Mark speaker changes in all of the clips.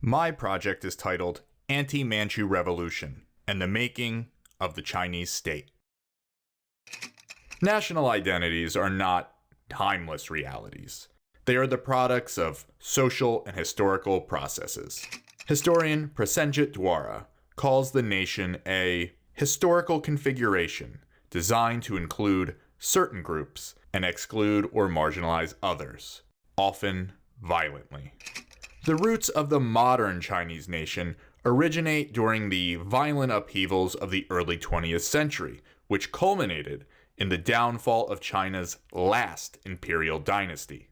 Speaker 1: My project is titled Anti-Manchu Revolution and the Making of the Chinese State. National identities are not timeless realities. They are the products of social and historical processes. Historian Prasenjit Dwara calls the nation a historical configuration designed to include certain groups and exclude or marginalize others, often violently. The roots of the modern Chinese nation originate during the violent upheavals of the early 20th century, which culminated in the downfall of China's last imperial dynasty.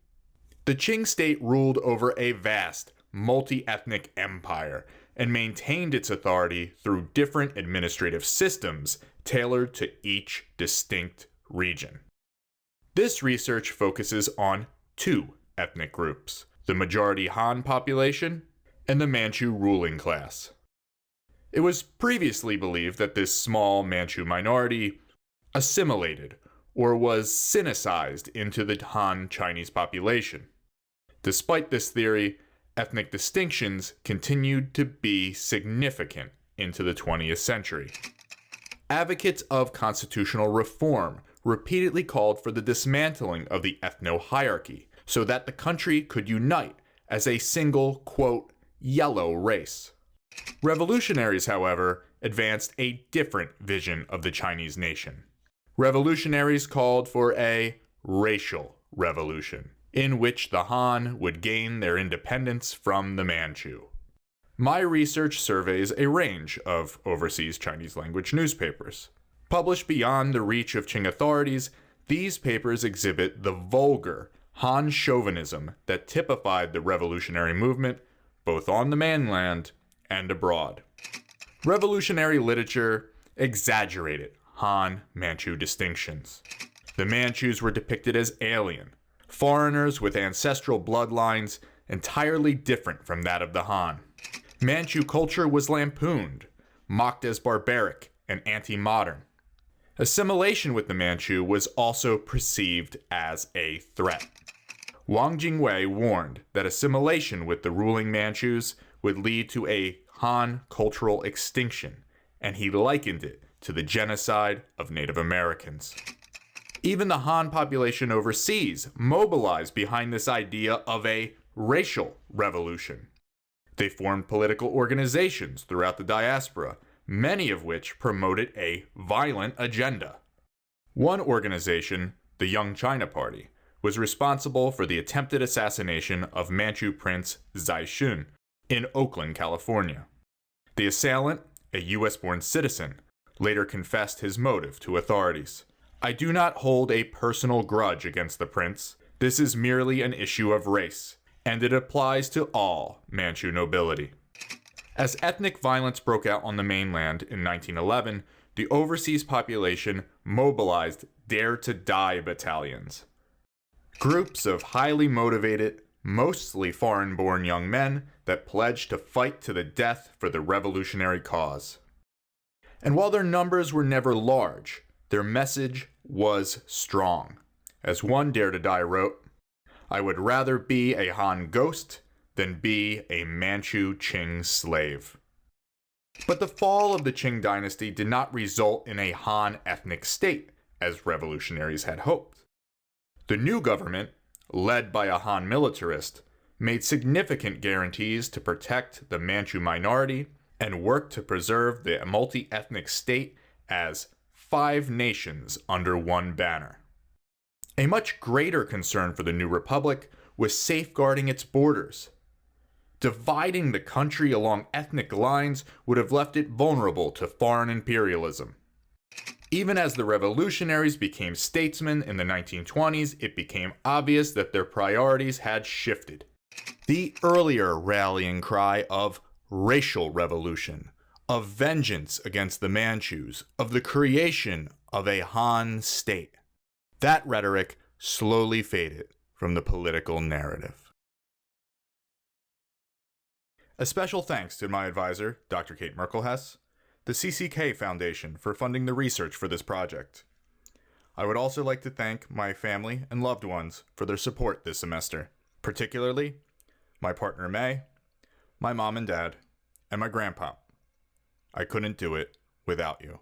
Speaker 1: The Qing state ruled over a vast, multi-ethnic empire and maintained its authority through different administrative systems tailored to each distinct region. This research focuses on two ethnic groups: the majority Han population and the Manchu ruling class. It was previously believed that this small Manchu minority assimilated or was Sinicized into the Han Chinese population. Despite this theory, ethnic distinctions continued to be significant into the 20th century. Advocates of constitutional reform repeatedly called for the dismantling of the ethno-hierarchy so that the country could unite as a single, quote, yellow race. Revolutionaries, however, advanced a different vision of the Chinese nation. Revolutionaries called for a racial revolution, in which the Han would gain their independence from the Manchu. My research surveys a range of overseas Chinese language newspapers. Published beyond the reach of Qing authorities, these papers exhibit the vulgar Han chauvinism that typified the revolutionary movement both on the mainland and abroad. Revolutionary literature exaggerated Han-Manchu distinctions. The Manchus were depicted as alien, foreigners with ancestral bloodlines entirely different from that of the Han. Manchu culture was lampooned, mocked as barbaric and anti-modern. Assimilation with the Manchu was also perceived as a threat. Wang Jingwei warned that assimilation with the ruling Manchus would lead to a Han cultural extinction, and he likened it to the genocide of Native Americans. Even the Han population overseas mobilized behind this idea of a racial revolution. They formed political organizations throughout the diaspora, many of which promoted a violent agenda. One organization, the Young China Party, was responsible for the attempted assassination of Manchu Prince Zhaixun in Oakland, California. The assailant, a US-born citizen, later confessed his motive to authorities. I do not hold a personal grudge against the prince. This is merely an issue of race, and it applies to all Manchu nobility. As ethnic violence broke out on the mainland in 1911, the overseas population mobilized Dare to Die battalions. Groups of highly motivated, mostly foreign-born young men that pledged to fight to the death for the revolutionary cause. And while their numbers were never large, their message was strong. As one Dare to Die wrote, "I would rather be a Han ghost than be a Manchu Qing slave." But the fall of the Qing Dynasty did not result in a Han ethnic state, as revolutionaries had hoped. The new government, led by a Han militarist, made significant guarantees to protect the Manchu minority and worked to preserve the multi-ethnic state as 5 nations under one banner. A much greater concern for the new republic was safeguarding its borders. Dividing the country along ethnic lines would have left it vulnerable to foreign imperialism. Even as the revolutionaries became statesmen in the 1920s, it became obvious that their priorities had shifted. The earlier rallying cry of racial revolution, of vengeance against the Manchus, of the creation of a Han state, that rhetoric slowly faded from the political narrative. A special thanks to my advisor, Dr. Kate Merkelhess, the CCK Foundation for funding the research for this project. I would also like to thank my family and loved ones for their support this semester, particularly my partner May, My mom and dad, and my grandpa. I couldn't do it without you.